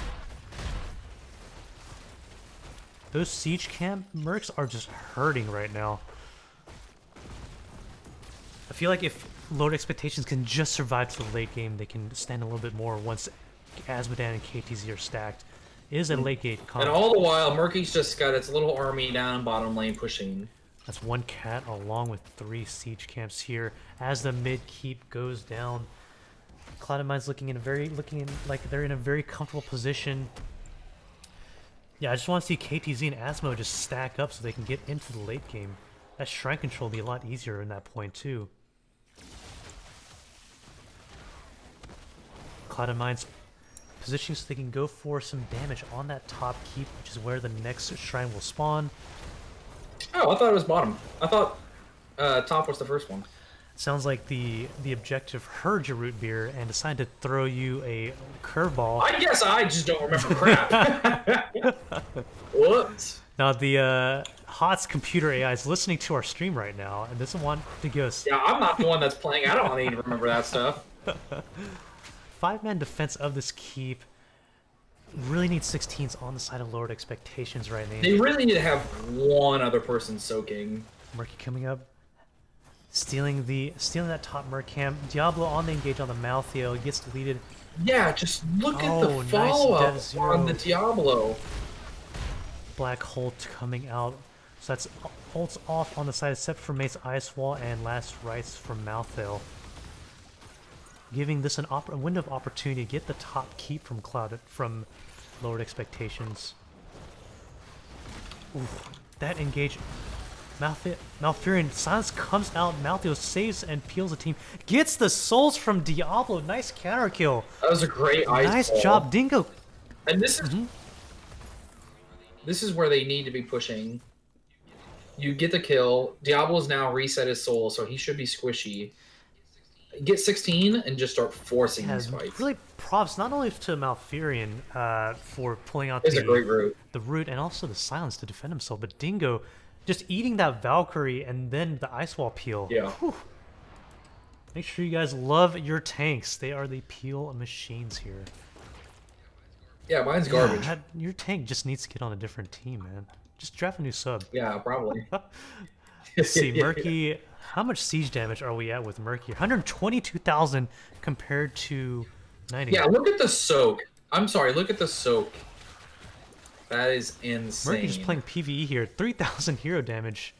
Those siege camp mercs are just hurting right now. I feel like if Lord Expectations can just survive to the late game, they can stand a little bit more once Asmodan and KTZ are stacked. It is a late game comp. And all the while, Murky's just got its little army down bottom lane pushing. That's one cat along with 3 siege camps here as the mid keep goes down. Clouded Mind's looking like they're in a very comfortable position. Yeah, I just want to see KTZ and Asmo just stack up so they can get into the late game. That shrine control will be a lot easier in that point too. Clouded Mind's positioning so they can go for some damage on that top keep, which is where the next shrine will spawn. Oh, I thought it was bottom. I thought top was the first one. Sounds like the objective heard your root beer and decided to throw you a curveball. I guess I just don't remember crap. What? Now the HOTS computer AI is listening to our stream right now and doesn't want to give us. Yeah, I'm not the one that's playing. I don't need to remember that stuff. 5-man defense of this keep. Really need 16s on the side of Lord Expectations right now. They really need to have one other person soaking. Murky coming up, stealing that top Merc camp. Diablo on the engage on the Malthael, gets deleted. Yeah, just look at the follow-up on the Diablo. Black hole coming out. So that's ults off on the side except for Mate's Ice Wall and Last Rites from Malthael. Giving this a window of opportunity to get the top keep from Lord Expectations. Oof, that engage. Malfurion silence comes out. Malthael saves and peels the team. Gets the souls from Diablo. Nice counter kill. That was a great ice Nice ball. job, Dingo. And this is this is where they need to be pushing. You get the kill. Diablo's now reset his soul, so he should be squishy. Get 16 and just start forcing these fights. Really props not only to Malfurion for pulling out a great root. The root and also the silence to defend himself, but Dingo just eating that Valkyrie and then the Ice Wall peel. Yeah. Whew. Make sure you guys love your tanks. They are the peel machines here. Yeah, mine's garbage. Yeah, your tank just needs to get on a different team, man. Just draft a new sub. Yeah, probably. Let's see, Murky. How much siege damage are we at with Murky? 122,000 compared to 90. Yeah, look at the soak. I'm sorry, look at the soak. That is insane. Murky just playing PvE here. 3,000 hero damage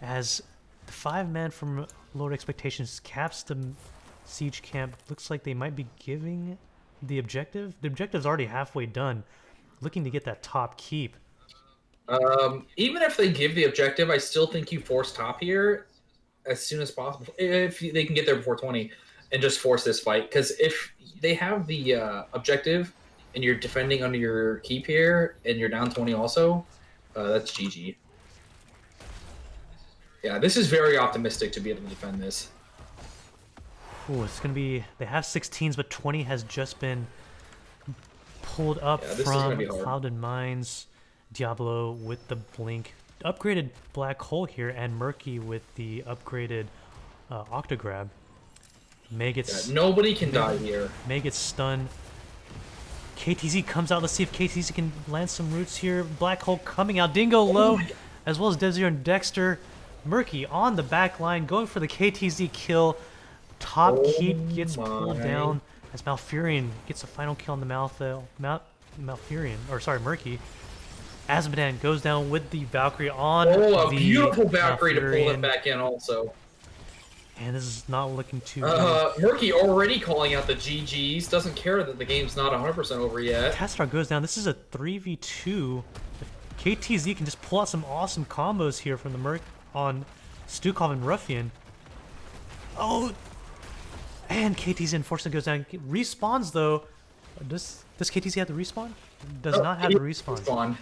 as the 5-man from Lord Expectations caps the siege camp. Looks like they might be giving the objective. The objective's already halfway done. looking to get that top keep. Even if they give the objective, I still think you force top here as soon as possible if they can get there before 20 and just force this fight. Because if they have the objective and you're defending under your keep here and you're down 20 also, that's GG. Yeah, this is very optimistic to be able to defend this. Ooh, it's going to be... They have 16s, but 20 has just been pulled up from Clouded Mines. Diablo with the Blink. Upgraded Black Hole here, and Murky with the upgraded Octograb. May gets... Yeah, nobody can die here. May gets stunned. KTZ comes out. Let's see if KTZ can land some roots here. Black Hole coming out. Dingo low, as well as Desir and Dexter. Murky on the back line, going for the KTZ kill. Top keep gets pulled down as Malfurion gets a final kill on the Malfurion, or sorry, Murky. Azmodan goes down with the Valkyrie on a beautiful Valkyrie to pull it back in also. And this is not looking too Murky already calling out the GGs, doesn't care that the game's not 100% over yet. Tastar goes down. This is a 3v2. If KTZ can just pull out some awesome combos here from the Merc on Stukov and Ruffian. Oh, and KTZ unfortunately goes down. Respawns though. Does KTZ have the respawn? Does not have the respawn.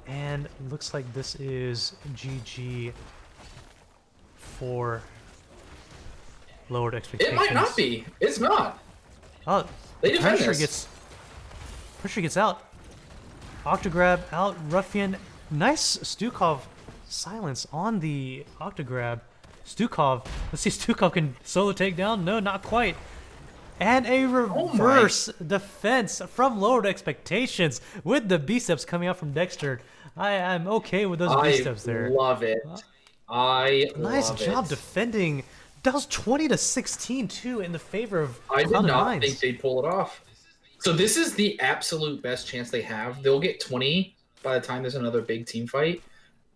And looks like this is GG for lowered expectations. It might not be. It's not. Oh, they pressure gets out. Octograb out. Ruffian. Nice Stukov silence on the Octograb. Stukov. Let's see if Stukov can solo take down. No, not quite. And a reverse defense from lowered expectations with the B-steps coming out from Dexter. I'm okay with those B-steps there. I love it. Nice job defending. That was 20-16 too in the favor of I did not think they'd pull it off. So this is the absolute best chance they have. They'll get 20 by the time there's another big team fight.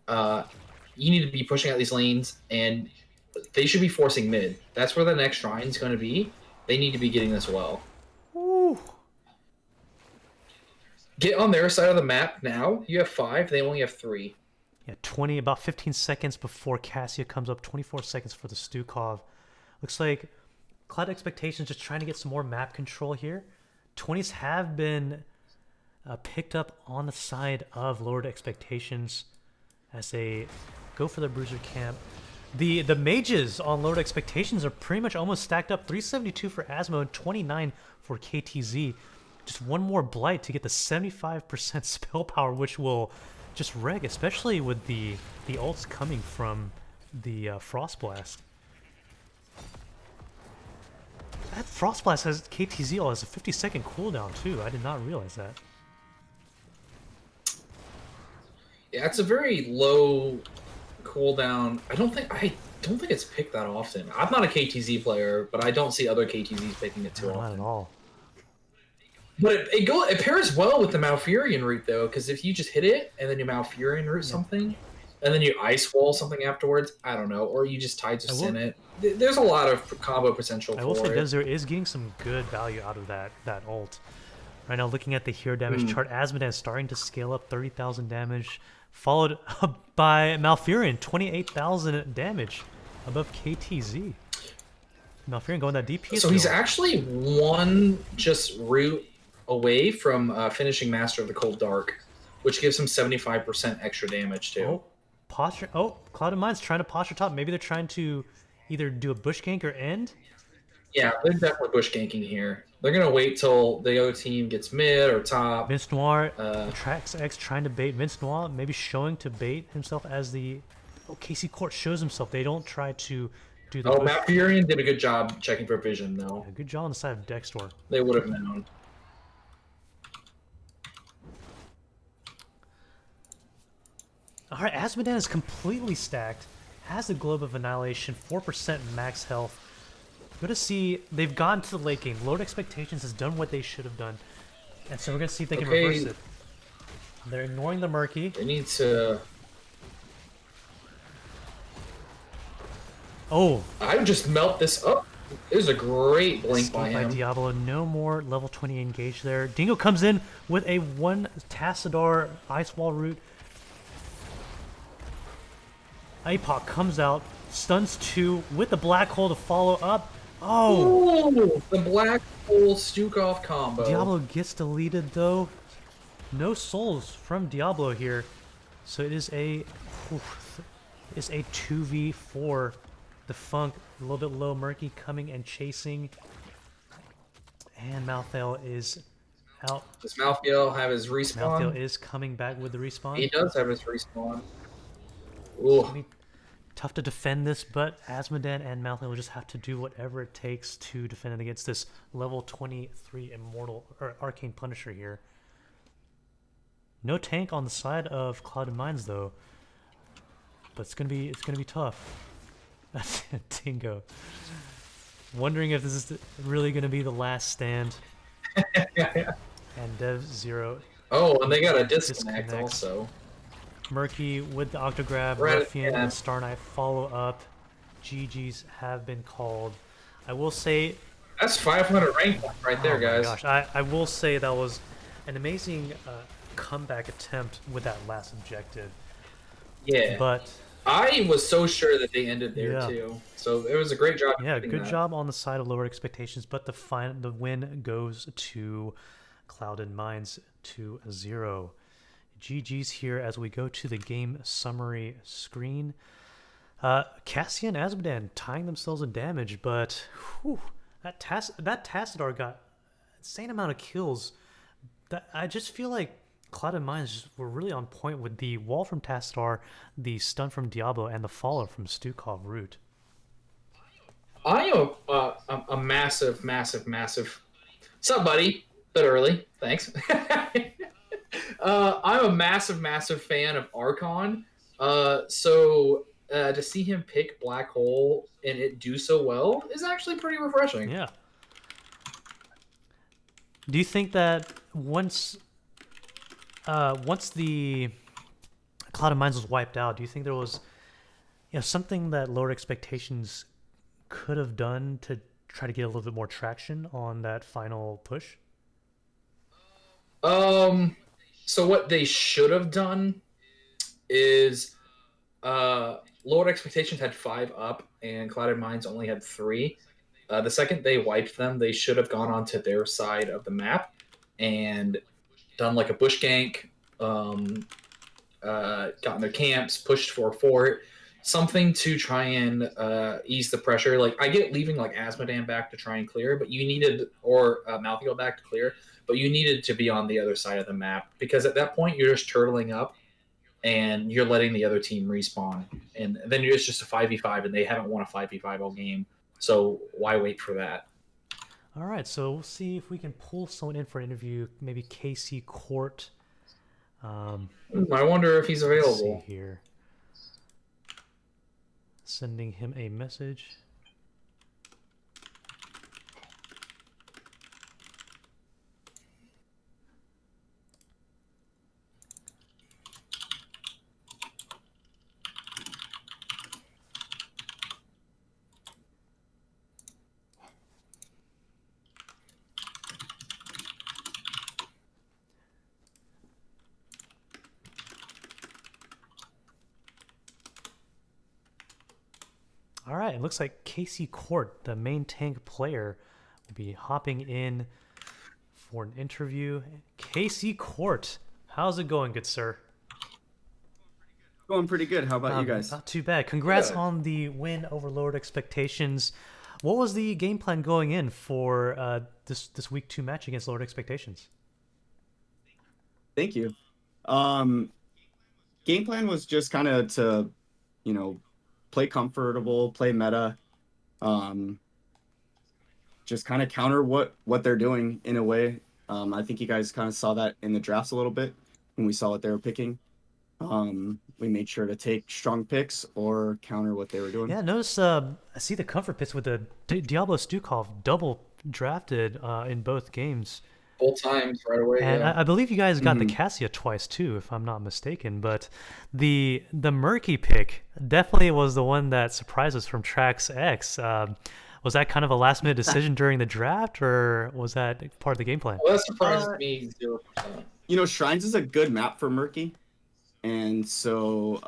You need to be pushing out these lanes, and they should be forcing mid. That's where the next shrine is going to be. They need to be getting this well. Ooh. Get on their side of the map now. You have 5. They only have 3. Yeah, 20, about 15 seconds before Cassia comes up. 24 seconds for the Stukov. Looks like Cloud Expectations just trying to get some more map control here. 20s have been picked up on the side of lowered expectations as they go for the Bruiser camp. The mages on lowered expectations are pretty much almost stacked up. 372 for Asmo and 29 for KTZ. Just one more blight to get the 75% spell power, which will just wreck, especially with the ults coming from the Frost Blast. That Frost Blast has KTZ all has a 50-second cooldown too. I did not realize that. Yeah, it's a very low cooldown. I don't think it's picked that often. I'm not a KTZ player, but I don't see other KTZs picking it too often. Not at all. But it pairs well with the Malfurion route though, because if you just hit it and then you Malfurion route something, and then you ice wall something afterwards, I don't know, or you just tide to sin it. There's a lot of combo potential. I will say Desir is getting some good value out of that ult. Right now, looking at the hero damage chart, Azmodan is starting to scale up 30,000 damage, followed up by Malfurion, 28,000 damage above KTZ. Malfurion going that DP. So he's actually one just route away from finishing Master of the Cold Dark, which gives him 75% extra damage too. Oh, posture. Oh, Clouded Mind's trying to posture top. Maybe they're trying to either do a bush gank or end. Yeah, they're definitely bush ganking here. They're gonna wait till the other team gets mid or top. Vince Noir, Trax X trying to bait Vince Noir, maybe showing to bait himself as the. Oh, Casey Court shows himself. They don't try to do the. Oh, Malfurion did a good job checking for vision though. Yeah, good job on the side of Dextor. They would have known. All right, Azmodan is completely stacked. Has the Globe of Annihilation, 4% max health. Good to see they've gone to the late game. Lowered Expectations has done what they should have done. And so we're going to see if they can reverse it. They're ignoring the Murky. They need to... Oh. I would just melt this up. It was a great blink Escape by by him. Diablo. No more level 20 engage there. Dingo comes in with a 1 Tassadar Ice Wall Root. Apoc comes out, stuns 2 with the Black Hole to follow up. Oh! Ooh, the Black Hole Stukov combo. Diablo gets deleted though. No souls from Diablo here. So it is a 2v4. The Funk a little bit low, Murky coming and chasing. And Malthael is out. Does Malthael have his respawn? Malthael is coming back with the respawn. He does have his respawn. Ooh. Tough to defend this, but Asmodan and Malthael will just have to do whatever it takes to defend it against this level 23 Immortal or Arcane Punisher here. No tank on the side of Clouded Mines though, but it's gonna be tough. That's Dingo. Wondering if this is really gonna be the last stand. And Dev Zero. Oh, and they got a disconnect also. Murky with the Octograb, Ruffian and Star Knife follow up. GG's have been called. I will say... That's 500 rank right there, guys. Oh my gosh, I will say that was an amazing comeback attempt with that last objective. Yeah. But... I was so sure that they ended there too. So it was a great job. Yeah, good job on the side of lower expectations, but the win goes to Clouded Mines 2-0. GG's here as we go to the game summary screen. Cassia and Asmodan tying themselves in damage, but whew, that Tassadar got an insane amount of kills. That I just feel like Clouded Mines were really on point with the wall from Tassadar, the stun from Diablo, and the follow from Stukov Root. I am a massive, massive, massive... What's up, buddy? Bit early. Thanks. I'm a massive, massive fan of Archon. So to see him pick Black Hole and it do so well is actually pretty refreshing. Yeah. Do you think that once the Clouded Mines was wiped out, do you think there was something that lower expectations could have done to try to get a little bit more traction on that final push? So what they should have done is lower expectations had 5 up and Clouded Mines only had 3. The second they wiped them, they should have gone onto their side of the map and done like a bush gank, gotten their camps, pushed for a fort, something to try and ease the pressure. Like, I get leaving like Asmodan back to try and clear, but you needed, or Malthael back to clear, but you needed to be on the other side of the map because at that point you're just turtling up and you're letting the other team respawn, and then it's just a 5v5 and they haven't won a 5v5 all game, so why wait for that? All right, so we'll see if we can pull someone in for an interview. Maybe Casey Court. I wonder if he's available. Let's see here. Sending him a message. All right, it looks like Casey Court, the main tank player, will be hopping in for an interview. Casey Court, how's it going, good sir? Going pretty good. How about you guys? Not too bad. Congrats on the win over lowered expectations. What was the game plan going in for this week 2 match against lowered expectations? Thank you. Game plan was just kind of to, play comfortable, play meta, just kind of counter what they're doing in a way. I think you guys kind of saw that in the drafts a little bit when we saw what they were picking. We made sure to take strong picks or counter what they were doing. Yeah, notice I see the comfort picks with the Diablo Stukov double drafted in both games. Both times right away. And I believe you guys got the Cassia twice too, if I'm not mistaken. But the Murky pick definitely was the one that surprised us from Trax X. Was that kind of a last minute decision during the draft, or was that part of the game plan? Well, that surprises Uh, me 0%. Shrines is a good map for Murky, and so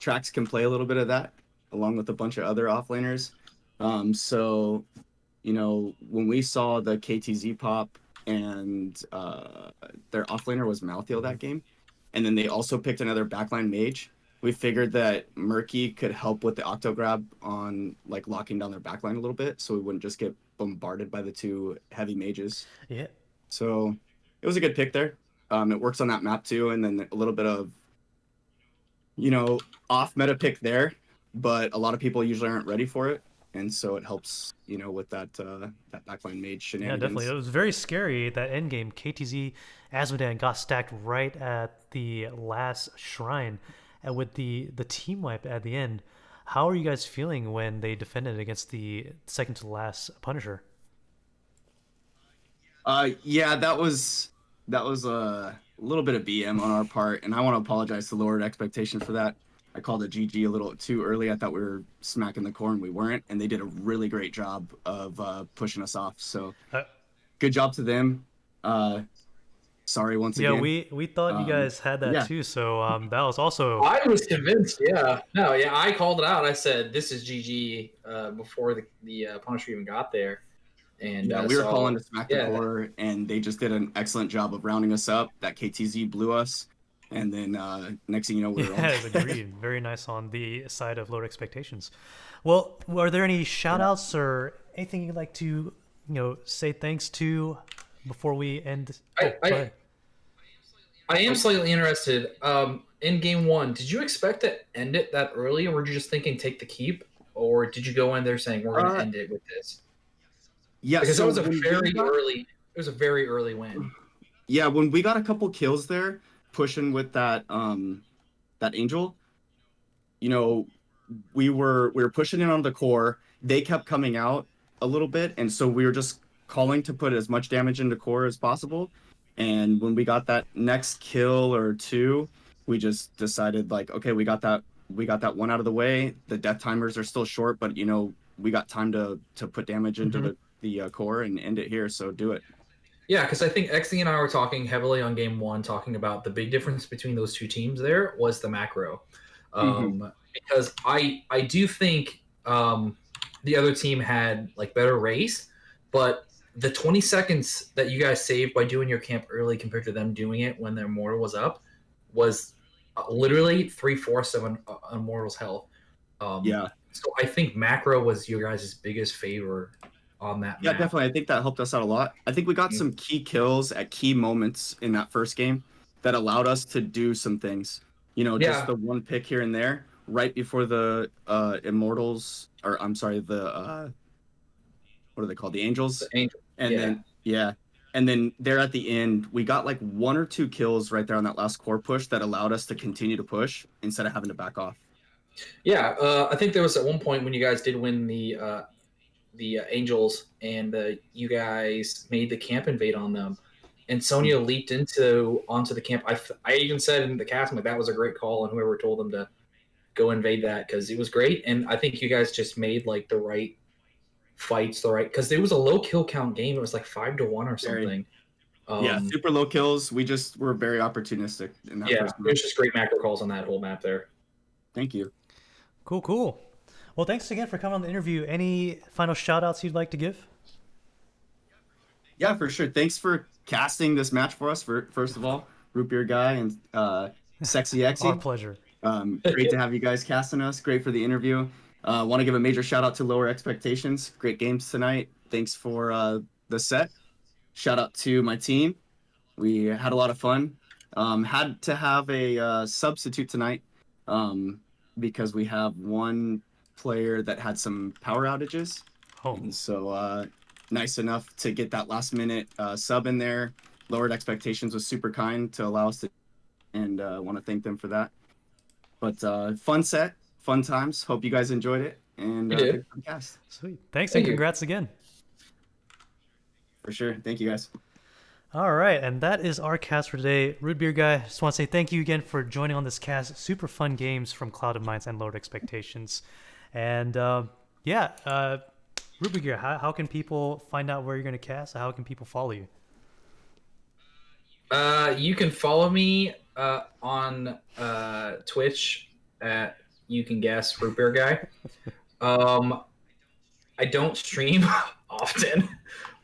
Trax can play a little bit of that along with a bunch of other offlaners. So when we saw the KTZ pop and their offlaner was Malthael that game, and then they also picked another backline mage, we figured that Murky could help with the octo grab on like locking down their backline a little bit, so we wouldn't just get bombarded by the two heavy mages. Yeah. So it was a good pick there. It works on that map too, and then a little bit of off meta pick there, but a lot of people usually aren't ready for it, and so it helps with that backline mage Yeah, shenanigans. definitely. It was very scary that endgame. KTZ Azmodan got stacked right at the last shrine, and with the team wipe at the end. How are you guys feeling when they defended against the second to last Punisher? Yeah, that was a little bit of BM on our part, and I want to apologize to lowered expectation for that. I called it GG a little too early. I thought we were smacking the core, and we weren't, and they did a really great job of pushing us off. So good job to them. Sorry once Yeah, again. we thought you guys had that too, so that was also. I was convinced. Yeah, no, yeah, I called it out. I said this is GG before the Punisher even got there. And we were calling to smack the core, and they just did an excellent job of rounding us up. That KTZ blew us, and then next thing you know, we were all agreed. Very nice on the side of lower expectations. Well, are there any shout outs or anything you'd like to say thanks to before we end? I am slightly interested. In game one, did you expect to end it that early, or were you just thinking take the keep, or did you go in there saying we're going to end it with this? Yeah, because it was a very early win. Yeah, when we got a couple kills there, pushing with that angel, we were pushing in on the core. They kept coming out a little bit, and so we were just calling to put as much damage into core as possible. And when we got that next kill or two, we just decided like, okay, we got that one out of the way. The death timers are still short, but we got time to put damage into the core and end it here, so do it. Yeah, because I think XD and I were talking heavily on game one, talking about the big difference between those two teams there was the macro. Because I do think the other team had like better race, but the 20 seconds that you guys saved by doing your camp early compared to them doing it when their mortal was up was literally 3/4 of an immortal's health. So I think macro was your guys' biggest favor on that Yeah, map. definitely. I think that helped us out a lot. I think we got some key kills at key moments in that first game that allowed us to do some things. Just the one pick here and there right before the immortals, or I'm sorry, the what are they called? The angels. The angel. And then there at the end, we got like one or two kills right there on that last core push that allowed us to continue to push instead of having to back off. Yeah, I think there was at one point when you guys did win the Angels, and you guys made the camp invade on them, and Sonya leaped onto the camp. I even said in the cast, like, that was a great call, and whoever told them to go invade that, because it was great. And I think you guys just made like the right fights, because it was a low kill count game. It was like 5-1 or something. Super low kills. We just were very opportunistic in that first match. It was just great macro calls on that whole map there. Thank you. Cool. Well, thanks again for coming on the interview. Any final shout outs you'd like to give? Yeah, for sure. Thanks for casting this match for us, first of all, Root Beer Guy and Sexy Exy. Our pleasure. Great to have you guys casting us. Great for the interview. Want to give a major shout out to Lower Expectations. Great games tonight. Thanks for the set. Shout out to my team. We had a lot of fun. Had to have a substitute tonight because we have one player that had some power outages. And so nice enough to get that last minute sub in there. Lowered Expectations was super kind to allow us to, and want to thank them for that. But fun set, fun times. Hope you guys enjoyed it. And good cast. Sweet. Thanks and congrats again. For sure. Thank you guys. All right, and that is our cast for today. Root Beer Guy, just want to say thank you again for joining on this cast. Super fun games from Clouded Minds and Lowered Expectations. And Ruby Gear, how can people find out where you're going to cast? How can people follow you? You can follow me on Twitch at you can guess Root Beer Guy. I don't stream often,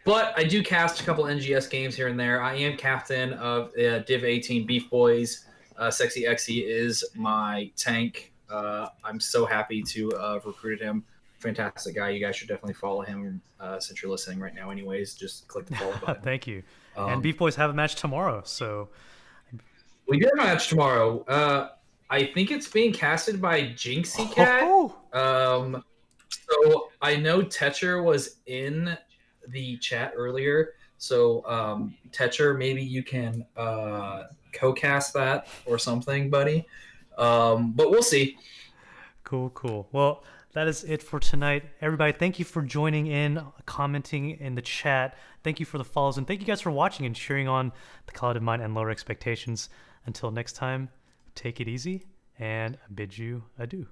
but I do cast a couple NGS games here and there. I am captain of Div 18 Beef Boys. Sexy Exy is my tank. I'm so happy to have recruited him. Fantastic guy. You guys should definitely follow him since you're listening right now. Anyways, just click the follow button. Thank you. And Beef Boys have a match tomorrow, so we do have a match tomorrow. I think it's being casted by Jinxie Cat. So I know Tetcher was in the chat earlier. So Tetcher, maybe you can co-cast that or something, buddy. But we'll see. Cool. Well, that is it for tonight. Everybody, thank you for joining in, commenting in the chat. Thank you for the follows, and thank you guys for watching and cheering on the Clouded Mind and Lower Expectations. Until next time, take it easy, and I bid you adieu.